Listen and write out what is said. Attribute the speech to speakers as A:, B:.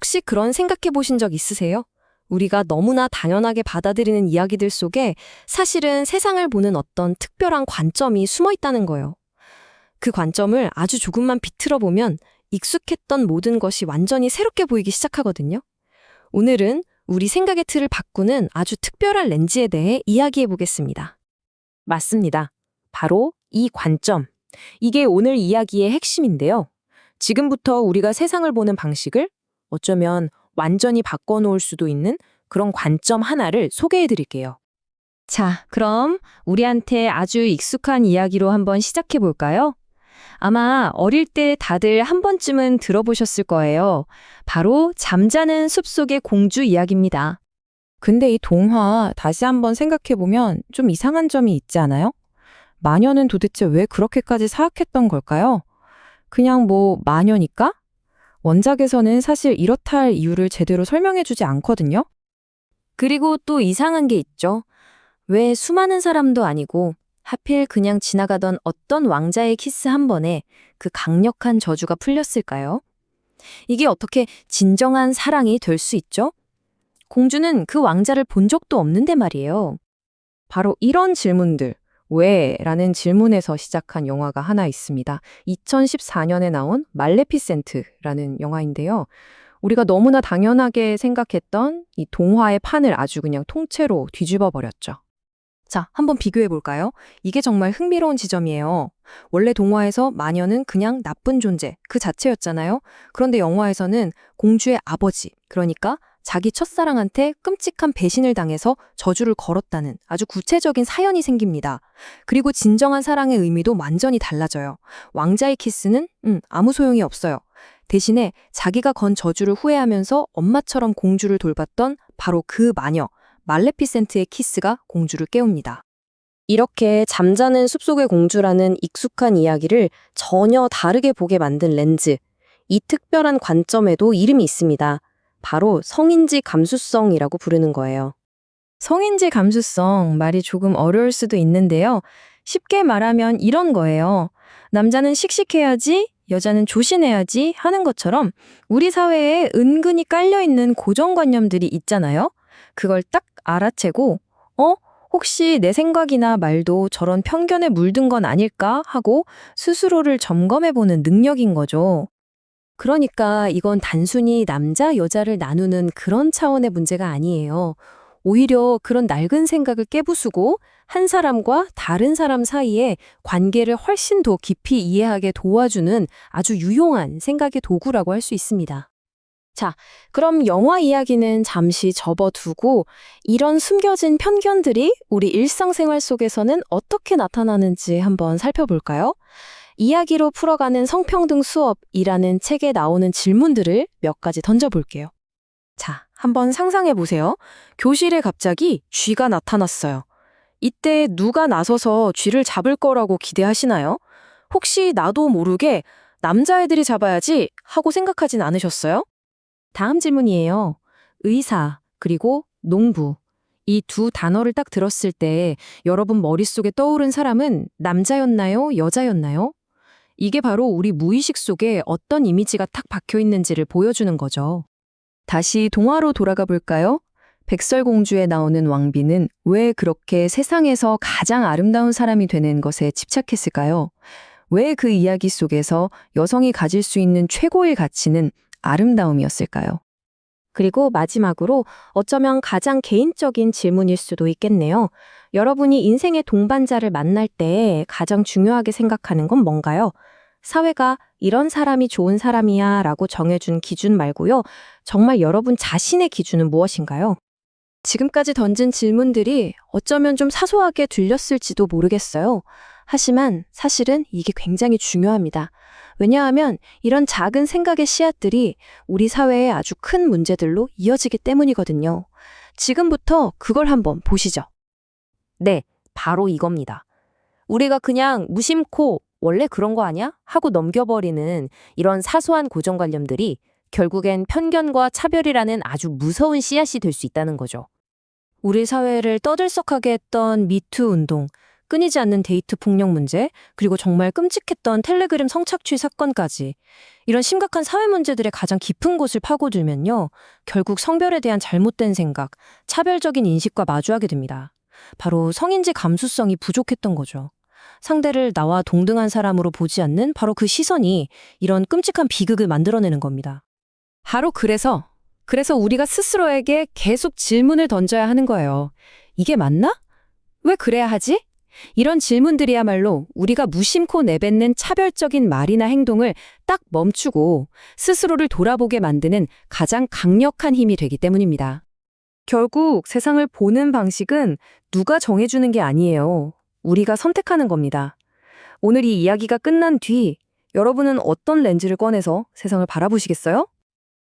A: 혹시 그런 생각해 보신 적 있으세요? 우리가 너무나 당연하게 받아들이는 이야기들 속에 사실은 세상을 보는 어떤 특별한 관점이 숨어 있다는 거예요. 그 관점을 아주 조금만 비틀어 보면 익숙했던 모든 것이 완전히 새롭게 보이기 시작하거든요. 오늘은 우리 생각의 틀을 바꾸는 아주 특별한 렌즈에 대해 이야기해 보겠습니다.
B: 맞습니다. 바로 이 관점. 이게 오늘 이야기의 핵심인데요. 지금부터 우리가 세상을 보는 방식을 어쩌면 완전히 바꿔놓을 수도 있는 그런 관점 하나를 소개해 드릴게요.
A: 자, 그럼 우리한테 아주 익숙한 이야기로 한번 시작해 볼까요? 아마 어릴 때 다들 한 번쯤은 들어보셨을 거예요. 바로 잠자는 숲속의 공주 이야기입니다.
B: 근데 이 동화 다시 한번 생각해보면 좀 이상한 점이 있지 않아요? 마녀는 도대체 왜 그렇게까지 사악했던 걸까요? 그냥 뭐 마녀니까? 원작에서는 사실 이렇다 할 이유를 제대로 설명해주지 않거든요?
A: 그리고 또 이상한 게 있죠. 왜 수많은 사람도 아니고 하필 그냥 지나가던 어떤 왕자의 키스 한 번에 그 강력한 저주가 풀렸을까요? 이게 어떻게 진정한 사랑이 될 수 있죠? 공주는 그 왕자를 본 적도 없는데 말이에요.
B: 바로 이런 질문들, 왜? 라는 질문에서 시작한 영화가 하나 있습니다. 2014년에 나온 말레피센트라는 영화인데요. 우리가 너무나 당연하게 생각했던 이 동화의 판을 아주 그냥 통째로 뒤집어 버렸죠.
A: 자, 한번 비교해 볼까요? 이게 정말 흥미로운 지점이에요. 원래 동화에서 마녀는 그냥 나쁜 존재, 그 자체였잖아요. 그런데 영화에서는 공주의 아버지, 그러니까 자기 첫사랑한테 끔찍한 배신을 당해서 저주를 걸었다는 아주 구체적인 사연이 생깁니다. 그리고 진정한 사랑의 의미도 완전히 달라져요. 왕자의 키스는 아무 소용이 없어요. 대신에 자기가 건 저주를 후회하면서 엄마처럼 공주를 돌봤던 바로 그 마녀, 말레피센트의 키스가 공주를 깨웁니다. 이렇게 잠자는 숲속의 공주라는 익숙한 이야기를 전혀 다르게 보게 만든 렌즈, 이 특별한 관점에도 이름이 있습니다. 바로 성인지 감수성이라고 부르는 거예요. 성인지 감수성, 말이 조금 어려울 수도 있는데요. 쉽게 말하면 이런 거예요. 남자는 씩씩해야지, 여자는 조신해야지 하는 것처럼 우리 사회에 은근히 깔려있는 고정관념들이 있잖아요. 그걸 딱 알아채고, 혹시 내 생각이나 말도 저런 편견에 물든 건 아닐까 하고 스스로를 점검해보는 능력인 거죠. 그러니까 이건 단순히 남자, 여자를 나누는 그런 차원의 문제가 아니에요. 오히려 그런 낡은 생각을 깨부수고 한 사람과 다른 사람 사이의 관계를 훨씬 더 깊이 이해하게 도와주는 아주 유용한 생각의 도구라고 할 수 있습니다. 자, 그럼 영화 이야기는 잠시 접어두고 이런 숨겨진 편견들이 우리 일상생활 속에서는 어떻게 나타나는지 한번 살펴볼까요? 이야기로 풀어가는 성평등 수업이라는 책에 나오는 질문들을 몇 가지 던져볼게요. 자, 한번 상상해보세요. 교실에 갑자기 쥐가 나타났어요. 이때 누가 나서서 쥐를 잡을 거라고 기대하시나요? 혹시 나도 모르게 남자애들이 잡아야지 하고 생각하진 않으셨어요? 다음 질문이에요. 의사, 그리고 농부. 이 두 단어를 딱 들었을 때 여러분 머릿속에 떠오른 사람은 남자였나요? 여자였나요? 이게 바로 우리 무의식 속에 어떤 이미지가 탁 박혀 있는지를 보여주는 거죠. 다시 동화로 돌아가 볼까요? 백설공주에 나오는 왕비는 왜 그렇게 세상에서 가장 아름다운 사람이 되는 것에 집착했을까요? 왜 그 이야기 속에서 여성이 가질 수 있는 최고의 가치는 아름다움이었을까요? 그리고 마지막으로 어쩌면 가장 개인적인 질문일 수도 있겠네요. 여러분이 인생의 동반자를 만날 때 가장 중요하게 생각하는 건 뭔가요? 사회가 이런 사람이 좋은 사람이야 라고 정해준 기준 말고요. 정말 여러분 자신의 기준은 무엇인가요? 지금까지 던진 질문들이 어쩌면 좀 사소하게 들렸을지도 모르겠어요. 하지만 사실은 이게 굉장히 중요합니다. 왜냐하면 이런 작은 생각의 씨앗들이 우리 사회의 아주 큰 문제들로 이어지기 때문이거든요. 지금부터 그걸 한번 보시죠. 네, 바로 이겁니다. 우리가 그냥 무심코 원래 그런 거 아니야? 하고 넘겨버리는 이런 사소한 고정관념들이 결국엔 편견과 차별이라는 아주 무서운 씨앗이 될 수 있다는 거죠. 우리 사회를 떠들썩하게 했던 미투 운동,
B: 끊이지 않는 데이트 폭력 문제, 그리고 정말 끔찍했던 텔레그램 성착취 사건까지 이런 심각한 사회 문제들의 가장 깊은 곳을 파고들면요. 결국 성별에 대한 잘못된 생각, 차별적인 인식과 마주하게 됩니다. 바로 성인지 감수성이 부족했던 거죠. 상대를 나와 동등한 사람으로 보지 않는 바로 그 시선이 이런 끔찍한 비극을 만들어내는 겁니다.
A: 바로 그래서 우리가 스스로에게 계속 질문을 던져야 하는 거예요. 이게 맞나? 왜 그래야 하지? 이런 질문들이야말로 우리가 무심코 내뱉는 차별적인 말이나 행동을 딱 멈추고 스스로를 돌아보게 만드는 가장 강력한 힘이 되기 때문입니다.
B: 결국 세상을 보는 방식은 누가 정해주는 게 아니에요. 우리가 선택하는 겁니다. 오늘 이 이야기가 끝난 뒤 여러분은 어떤 렌즈를 꺼내서 세상을 바라보시겠어요?